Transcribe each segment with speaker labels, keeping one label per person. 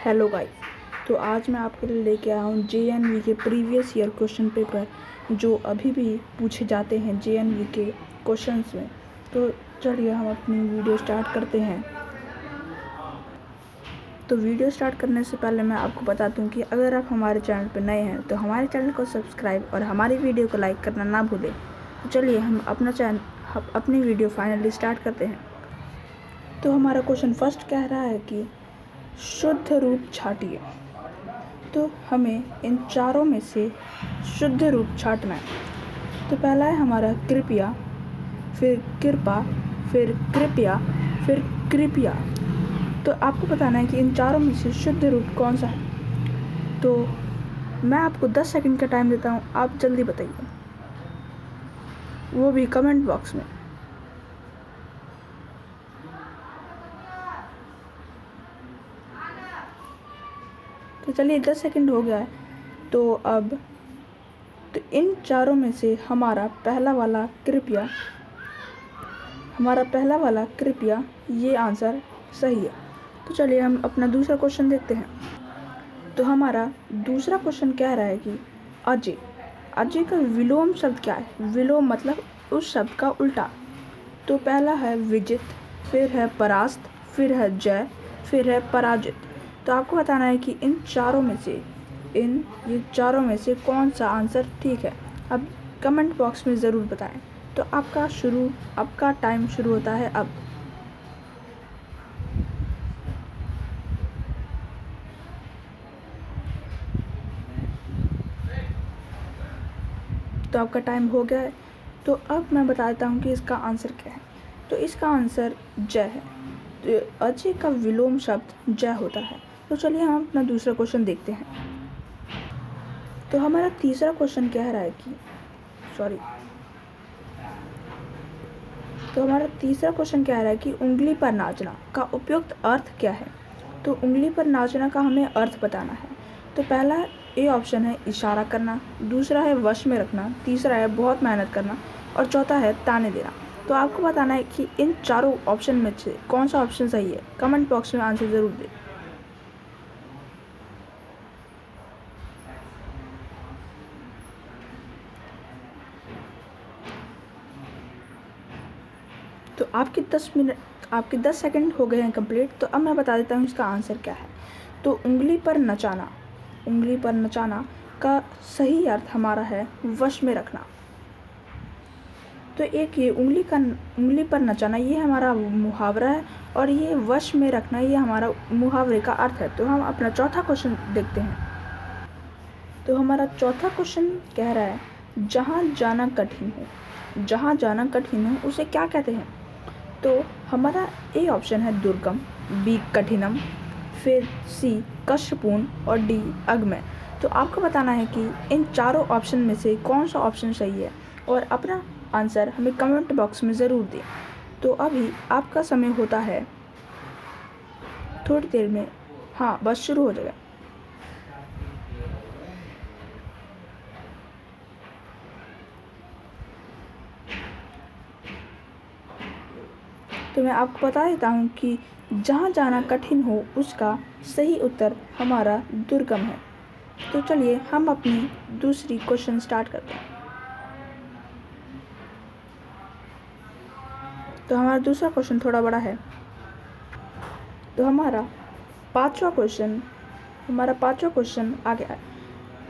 Speaker 1: Hello guys. तो आज मैं आपके लिए लेके आया हूँ जेएनवी के प्रीवियस ईयर क्वेश्चन पेपर जो अभी भी पूछे जाते हैं जेएनवी के क्वेश्चंस में। तो चलिए हम अपनी वीडियो स्टार्ट करते हैं। तो वीडियो स्टार्ट करने से पहले मैं आपको बता दूं कि अगर आप हमारे चैनल पर नए हैं तो हमारे चैनल को सब्सक्राइब और हमारी वीडियो को लाइक करना ना भूलें। तो चलिए हम अपनी वीडियो फाइनली स्टार्ट करते हैं। तो हमारा क्वेश्चन फर्स्ट कह रहा है कि शुद्ध रूप छाटिए। तो हमें इन चारों में से शुद्ध रूप छाटना है। तो पहला है हमारा कृपया, फिर कृपा, फिर कृपया, फिर कृपया। तो आपको बताना है कि इन चारों में से शुद्ध रूप कौन सा है। तो मैं आपको 10 सेकंड का टाइम देता हूँ, आप जल्दी बताइए, वो भी कमेंट बॉक्स में। तो चलिए 10 सेकंड हो गया है। तो इन चारों में से हमारा पहला वाला कृपया ये आंसर सही है। तो चलिए हम अपना दूसरा क्वेश्चन देखते हैं। तो हमारा दूसरा क्वेश्चन कह रहा है कि अजय का विलोम शब्द क्या है। विलोम मतलब उस शब्द का उल्टा। तो पहला है विजित, फिर है परास्त, फिर है जय, फिर है पराजित। तो आपको बताना है कि ये चारों में से कौन सा आंसर ठीक है। अब कमेंट बॉक्स में ज़रूर बताएं। तो आपका टाइम शुरू होता है अब। तो आपका टाइम हो गया है। तो अब मैं बता देता हूँ कि इसका आंसर क्या है। तो इसका आंसर जय है। तो अजय का विलोम शब्द जय होता है। तो चलिए हम अपना दूसरा क्वेश्चन देखते हैं। तो हमारा तीसरा क्वेश्चन कह रहा है कि उंगली पर नाचना का उपयुक्त अर्थ क्या है। तो उंगली पर नाचना का हमें अर्थ बताना है। तो पहला ए ऑप्शन है इशारा करना, दूसरा है वश में रखना, तीसरा है बहुत मेहनत करना और चौथा है ताने देना। तो आपको बताना है कि इन चारों ऑप्शन में से कौन सा ऑप्शन सही है। कमेंट बॉक्स में आंसर ज़रूर दें। तो आपके 10 सेकंड हो गए हैं कंप्लीट। तो अब मैं बता देता हूँ इसका आंसर क्या है। तो उंगली पर नचाना का सही अर्थ हमारा है वश में रखना। तो एक ये उंगली पर नचाना ये हमारा मुहावरा है और ये वश में रखना ये हमारा मुहावरे का अर्थ है। तो हम अपना चौथा क्वेश्चन देखते हैं। तो हमारा चौथा क्वेश्चन कह रहा है जहाँ जाना कठिन हो उसे क्या कहते हैं। तो हमारा ए ऑप्शन है दुर्गम, बी कठिनम, फिर सी कष्टपूर्ण और डी अगम्य। तो आपको बताना है कि इन चारों ऑप्शन में से कौन सा ऑप्शन सही है और अपना आंसर हमें कमेंट बॉक्स में ज़रूर दें। तो अभी आपका समय होता है थोड़ी देर में, हाँ बस शुरू हो जाएगा। तो मैं आपको बता देता हूँ कि जहाँ जाना कठिन हो उसका सही उत्तर हमारा दुर्गम है। तो चलिए हम अपनी दूसरी क्वेश्चन स्टार्ट करते हैं। तो हमारा दूसरा क्वेश्चन थोड़ा बड़ा है। तो हमारा पांचवा क्वेश्चन आ गया है।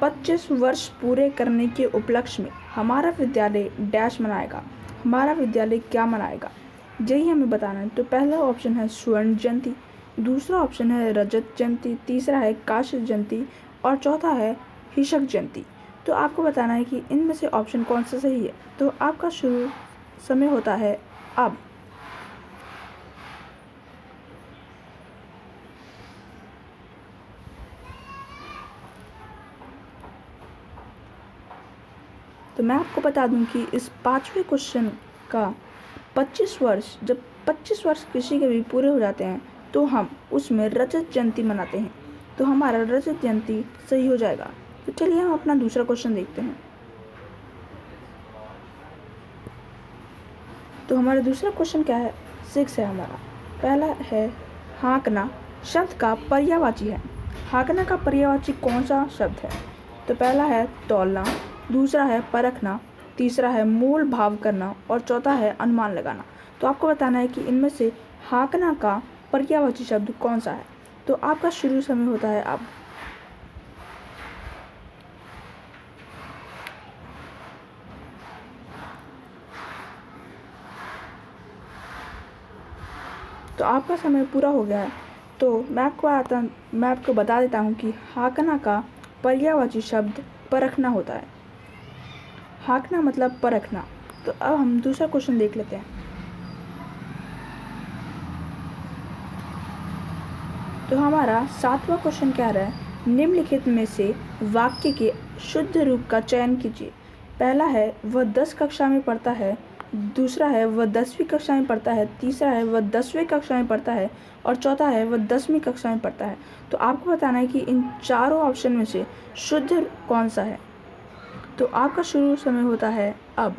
Speaker 1: 25 वर्ष पूरे करने के उपलक्ष्य में हमारा विद्यालय डैश मनाएगा। हमारा विद्यालय क्या मनाएगा, यही हमें बताना है। तो पहला ऑप्शन है स्वर्ण जयंती, दूसरा ऑप्शन है रजत जयंती, तीसरा है काश जयंती और चौथा है हिशक जयंती। तो आपको बताना है कि इनमें से ऑप्शन कौन सा सही है। तो आपका शुरू समय होता है अब। तो मैं आपको बता दूं कि इस पांचवें क्वेश्चन का 25 वर्ष किसी के भी पूरे हो जाते हैं तो हम उसमें रजत जयंती मनाते हैं। तो हमारा रजत जयंती सही हो जाएगा। तो चलिए हम अपना दूसरा क्वेश्चन देखते हैं। तो हमारा दूसरा क्वेश्चन क्या है, 6 है हमारा। पहला है हाँकना शब्द का पर्यायवाची है। हाँकना का पर्यायवाची कौन सा शब्द है? तो पहला है तौलना, दूसरा है परखना, तीसरा है मूल भाव करना और चौथा है अनुमान लगाना। तो आपको बताना है कि इनमें से हाँकना का पर्यायवाची शब्द कौन सा है। तो आपका शुरू समय होता है अब। तो आपका समय पूरा हो गया है। तो मैं आपको बता देता हूँ कि हाँकना का पर्यायवाची शब्द परखना होता है। हाँकना मतलब परखना। तो अब हम दूसरा क्वेश्चन देख लेते हैं। तो हमारा 7वां क्वेश्चन कह रहा है, निम्नलिखित में से वाक्य के शुद्ध रूप का चयन कीजिए। पहला है वह 10 कक्षा में पढ़ता है, दूसरा है वह 10वीं कक्षा में पढ़ता है, तीसरा है वह 10वीं कक्षा में पढ़ता है और चौथा है वह 10वीं कक्षा में पढ़ता है। तो आपको बताना है कि इन चारों ऑप्शन में से शुद्ध कौन सा है। तो आपका शुरू समय होता है अब।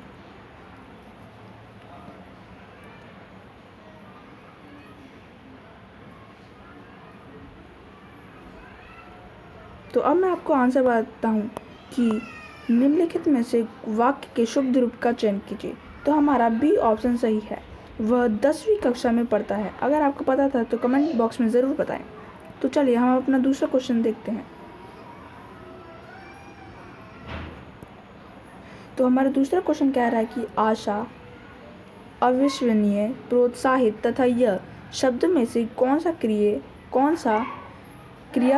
Speaker 1: तो अब मैं आपको आंसर बताता हूँ कि निम्नलिखित में से वाक्य के शुद्ध रूप का चयन कीजिए। तो हमारा बी ऑप्शन सही है, वह 10वीं कक्षा में पढ़ता है। अगर आपको पता था तो कमेंट बॉक्स में ज़रूर बताएं। तो चलिए हम अपना दूसरा क्वेश्चन देखते हैं। तो हमारा दूसरा क्वेश्चन कह रहा है कि आशा, अविश्वसनीय, प्रोत्साहित तथा यह शब्द में से कौन सा क्रिया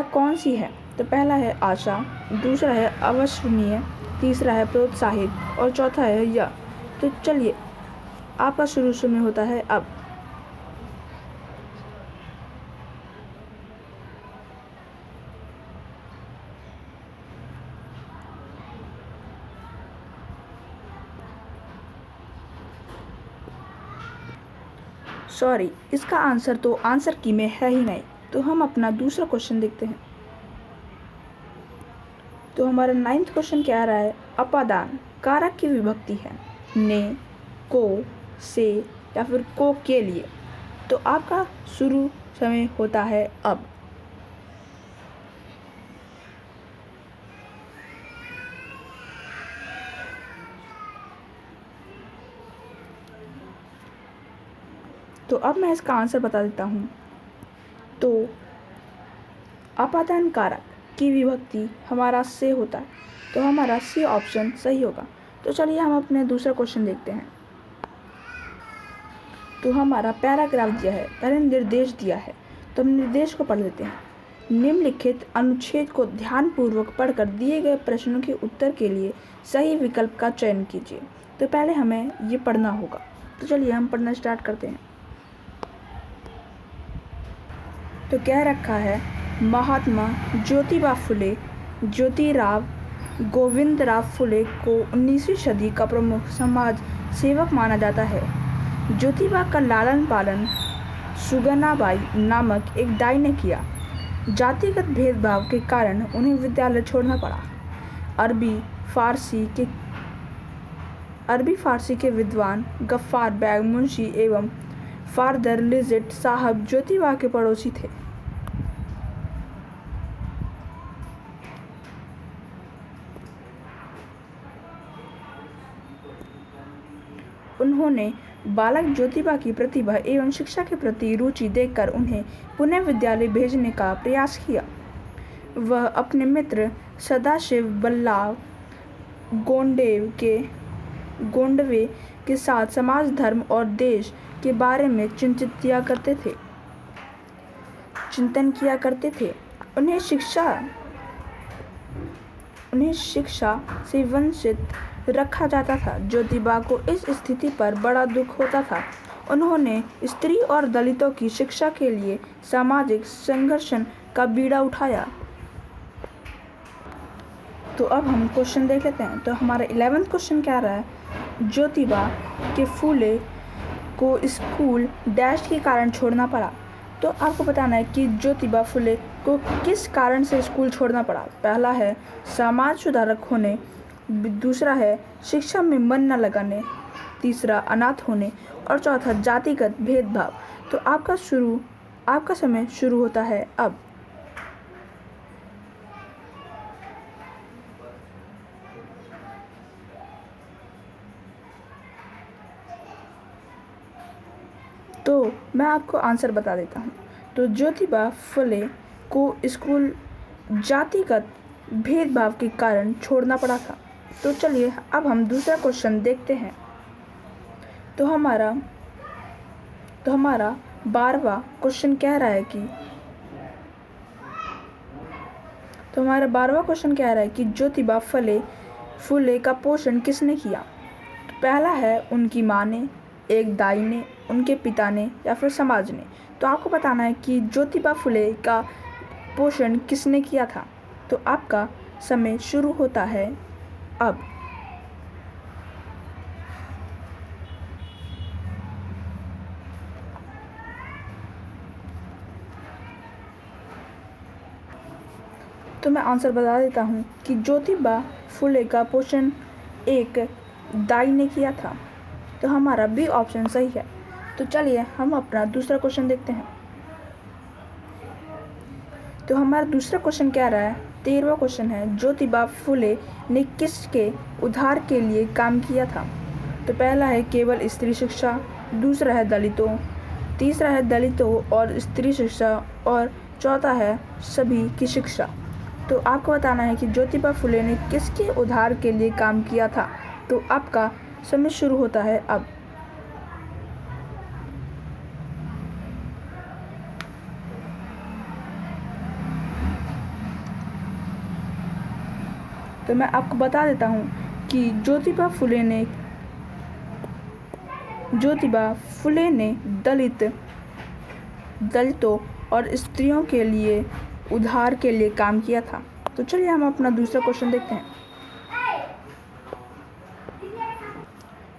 Speaker 1: कौन सी है। तो पहला है आशा, दूसरा है अविश्वसनीय, तीसरा है प्रोत्साहित और चौथा है यह। तो चलिए आपका शुरू समय होता है अब। सॉरी, इसका आंसर तो आंसर की में है ही नहीं। तो हम अपना दूसरा क्वेश्चन देखते हैं। तो हमारा 9वां क्वेश्चन कह रहा है, अपादान कारक की विभक्ति है ने, को, से या फिर को के लिए। तो आपका शुरू समय होता है अब। तो अब मैं इसका आंसर बता देता हूँ। तो अपादान कारक की विभक्ति हमारा से होता है। तो हमारा सी ऑप्शन सही होगा। तो चलिए हम अपने दूसरा क्वेश्चन देखते हैं। तो हमारा पैराग्राफ दिया है, पहले निर्देश दिया है। तो हम निर्देश को पढ़ लेते हैं। निम्नलिखित अनुच्छेद को ध्यानपूर्वक पढ़कर दिए गए प्रश्नों के उत्तर के लिए सही विकल्प का चयन कीजिए। तो पहले हमें ये पढ़ना होगा। तो चलिए हम पढ़ना स्टार्ट करते हैं। तो कह रखा है, महात्मा ज्योतिराव गोविंदराव फुले को 19वीं सदी का प्रमुख समाज सेवक माना जाता है। ज्योतिबा का लालन पालन सुगनाबाई नामक एक दाई ने किया। जातिगत भेदभाव के कारण उन्हें विद्यालय छोड़ना पड़ा। अरबी फारसी के विद्वान गफ्फार बैग मुंशी एवं फादर लिजिट साहब ज्योतिबा के पड़ोसी थे। उन्होंने बालक ज्योतिबा की प्रतिभा एवं शिक्षा के प्रति रुचि देखकर उन्हें पुनः विद्यालय भेजने का प्रयास किया। वह अपने मित्र सदाशिव बल्लाव गोंडवे के साथ समाज, धर्म और देश के बारे में चिंतन किया करते थे। उन्हें शिक्षा से वंचित रखा जाता था। ज्योतिबा को इस स्थिति पर बड़ा दुख होता था। उन्होंने स्त्री और दलितों की शिक्षा के लिए सामाजिक संघर्ष का बीड़ा उठाया। तो अब हम क्वेश्चन देख लेते हैं। तो हमारा 11वां क्वेश्चन क्या रहा है, ज्योतिबा के फुले को स्कूल डैश के कारण छोड़ना पड़ा। तो आपको बताना है कि ज्योतिबा फुले को किस कारण से स्कूल छोड़ना पड़ा। पहला है समाज सुधारक होने, दूसरा है शिक्षा में मन न लगाने, तीसरा अनाथ होने और चौथा जातिगत भेदभाव। तो आपका समय शुरू होता है अब। मैं आपको आंसर बता देता हूँ। तो ज्योतिबा फुले को स्कूल जातिगत भेदभाव के कारण छोड़ना पड़ा था। तो चलिए अब हम दूसरा क्वेश्चन देखते हैं। तो हमारा 12वां क्वेश्चन कह रहा है कि ज्योतिबा फुले का पोषण किसने किया। तो पहला है उनकी माँ ने, एक दाई ने, उनके पिता ने या फिर समाज ने। तो आपको बताना है कि ज्योतिबा फुले का पोषण किसने किया था। तो आपका समय शुरू होता है अब। तो मैं आंसर बता देता हूँ कि ज्योतिबा फुले का पोषण एक दाई ने किया था। तो हमारा बी ऑप्शन सही है। तो चलिए हम अपना दूसरा क्वेश्चन देखते हैं। तो हमारा दूसरा क्वेश्चन क्या रहा है, 13वां क्वेश्चन है, ज्योतिबा फुले ने किसके उद्धार के लिए काम किया था। तो पहला है केवल स्त्री शिक्षा, दूसरा है दलितों, तीसरा है दलितों और स्त्री शिक्षा और चौथा है सभी की शिक्षा। तो आपको बताना है कि ज्योतिबा फुले ने किसके उद्धार के लिए काम किया था। तो आपका समय शुरू होता है अब। तो मैं आपको बता देता हूँ कि ज्योतिबा फुले ने दलितों और स्त्रियों के लिए उद्धार के लिए काम किया था। तो चलिए हम अपना दूसरा क्वेश्चन देखते हैं।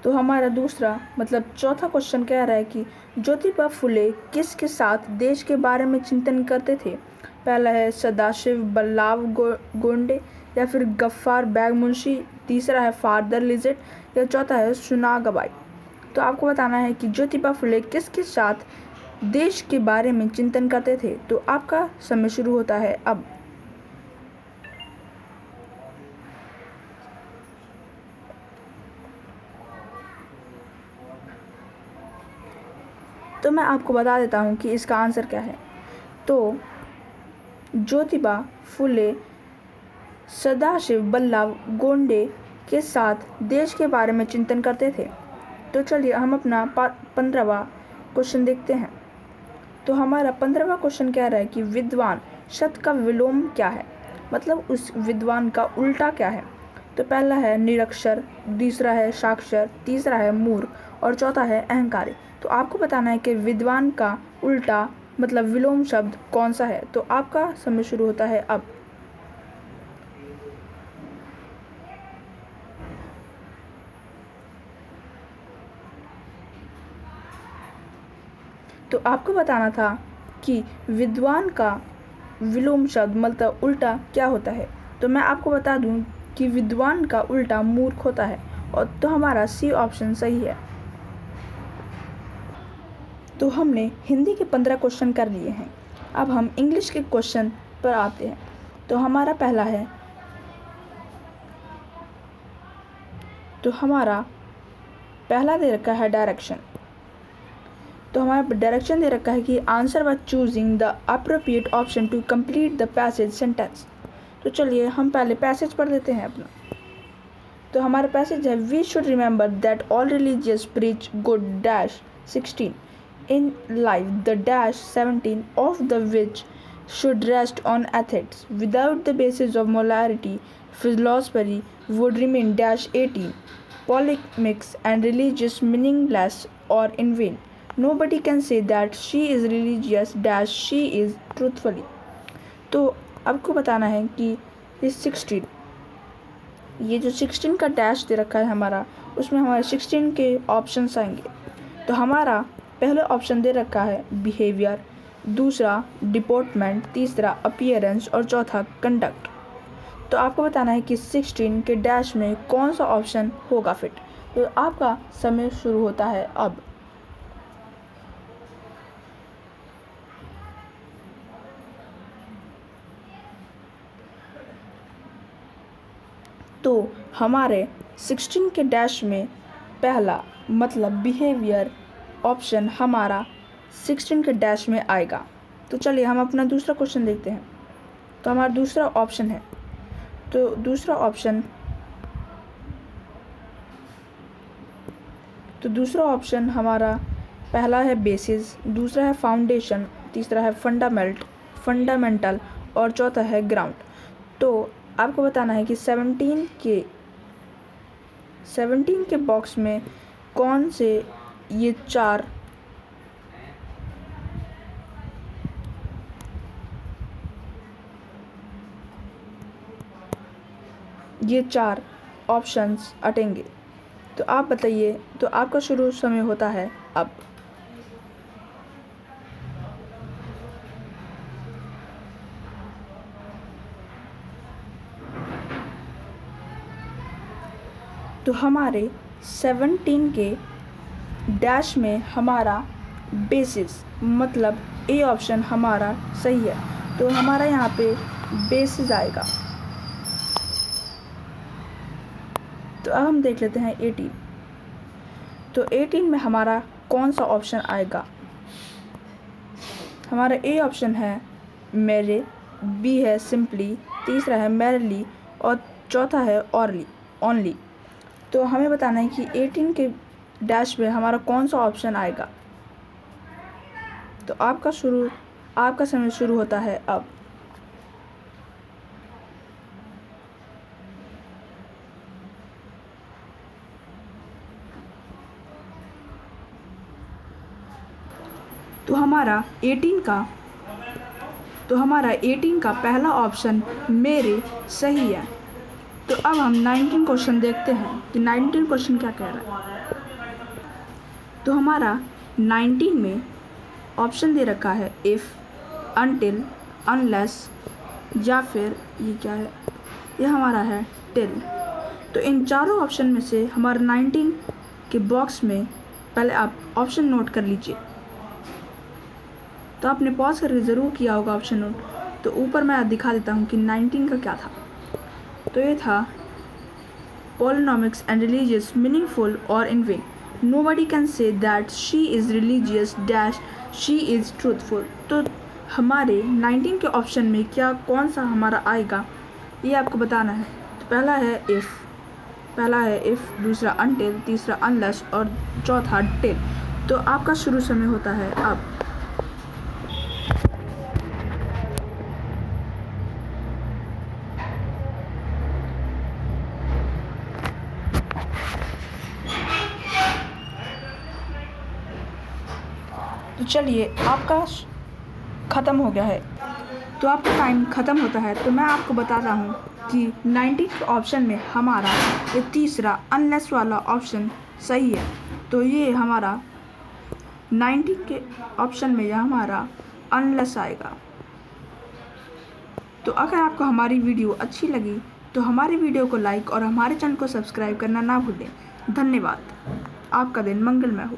Speaker 1: तो हमारा चौथा क्वेश्चन कह रहा है कि ज्योतिबा फुले किसके साथ देश के बारे में चिंतन करते थे। पहला है सदाशिव बल्लाभ गोंडे या फिर गफ्फार बैग मुंशी, तीसरा है फादर लिजेट या चौथा है सुनागबाई। तो आपको बताना है कि ज्योतिबा फुले किसके साथ देश के बारे में चिंतन करते थे। तो आपका समय शुरू होता है अब। तो मैं आपको बता देता हूँ कि इसका आंसर क्या है। तो ज्योतिबा फुले सदाशिव बल्लाभ गोंडे के साथ देश के बारे में चिंतन करते थे। तो चलिए हम अपना 15वां क्वेश्चन देखते हैं। तो हमारा 15वां क्वेश्चन कह रहा है कि विद्वान शब्द का विलोम क्या है, मतलब उस विद्वान का उल्टा क्या है। तो पहला है निरक्षर, दूसरा है साक्षर, तीसरा है मूर्ख और चौथा है अहंकारी। तो आपको बताना है कि विद्वान का उल्टा मतलब विलोम शब्द कौन सा है। तो आपका समय शुरू होता है अब। तो आपको बताना था कि विद्वान का विलोम शब्द मतलब उल्टा क्या होता है। तो मैं आपको बता दूं कि विद्वान का उल्टा मूर्ख होता है। और तो हमारा सी ऑप्शन सही है। तो हमने हिंदी के 15 क्वेश्चन कर लिए हैं। अब हम इंग्लिश के क्वेश्चन पर आते हैं। तो हमारा पहला दे रखा है डायरेक्शन। तो हमारा डायरेक्शन दे रखा है कि answer by choosing the appropriate option to complete the passage sentence. तो चलिए हम पहले पैसेज पढ़ लेते हैं अपना। तो हमारा पैसेज है, we should remember that all religious preach good dash 16 in life the dash 17 of the which should rest on ethics. Without the basis of morality, philosophy would remain dash 18, polemics and religious meaningless or in vain. Nobody can say that she is religious dash she is truthfully. तो आपको बताना है कि ये जो 16 का dash दे रखा है हमारा, उसमें हमारे 16 के ऑप्शंस आएंगे। तो हमारा पहले ऑप्शन दे रखा है बिहेवियर, दूसरा डिपोर्टमेंट, तीसरा अपीयरेंस और चौथा कंडक्ट। तो आपको बताना है कि 16 के डैश में कौन सा ऑप्शन होगा फिट। तो आपका समय शुरू होता है अब। तो हमारे 16 के डैश में पहला मतलब बिहेवियर ऑप्शन हमारा 16 के डैश में आएगा। तो चलिए हम अपना दूसरा क्वेश्चन देखते हैं। तो हमारा दूसरा ऑप्शन है, तो दूसरा ऑप्शन हमारा पहला है बेसिस, दूसरा है फाउंडेशन, तीसरा है फंडामेंटल और चौथा है ग्राउंड। तो आपको बताना है कि 17 के बॉक्स में कौन से ये चार ऑप्शंस अटेंगे। तो आप बताइए। तो आपका शुरू समय होता है अब। तो हमारे 17 के डैश में हमारा बेसिस मतलब ए ऑप्शन हमारा सही है। तो हमारा यहाँ पे बेसिस आएगा। तो अब हम देख लेते हैं 18। तो 18 में हमारा कौन सा ऑप्शन आएगा। हमारा ए ऑप्शन है मेरे, बी है सिंपली, तीसरा है मैरली और चौथा है ओनली। तो हमें बताना है कि 18 के डैश में हमारा कौन सा ऑप्शन आएगा। तो आपका समय शुरू होता है अब। तो हमारा 18 का पहला ऑप्शन मेरे सही है। तो अब हम 19 क्वेश्चन देखते हैं कि 19 क्वेश्चन क्या कह रहा है। तो हमारा 19 में ऑप्शन दे रखा है इफ़, अनटिल, अनलेस या फिर ये क्या है, ये हमारा है टिल। तो इन चारों ऑप्शन में से हमारा 19 के बॉक्स में पहले आप ऑप्शन नोट कर लीजिए। तो आपने पॉज करके ज़रूर किया होगा ऑप्शन नोट। तो ऊपर मैं दिखा देता हूँ कि 19 का क्या था। तो ये था पॉलिनॉमिक्स एंड रिलीजियस, मीनिंगफुल और in vain, nobody can say that she is religious dash she is truthful. तो हमारे 19 के ऑप्शन में कौन सा हमारा आएगा ये आपको बताना है। तो पहला है इफ़, दूसरा अनटिल, तीसरा अनलेस और चौथा टिल। तो आपका शुरू समय होता है अब। तो चलिए आपका ख़त्म हो गया है। तो आपका टाइम ख़त्म होता है। तो मैं आपको बता रहा हूँ कि 19 के ऑप्शन में हमारा ये तीसरा अनलेस वाला ऑप्शन सही है। तो ये हमारा 19 के ऑप्शन में यह हमारा अनलेस आएगा। तो अगर आपको हमारी वीडियो अच्छी लगी तो हमारी वीडियो को लाइक और हमारे चैनल को सब्सक्राइब करना ना भूलें। धन्यवाद। आपका दिन मंगलमय हो।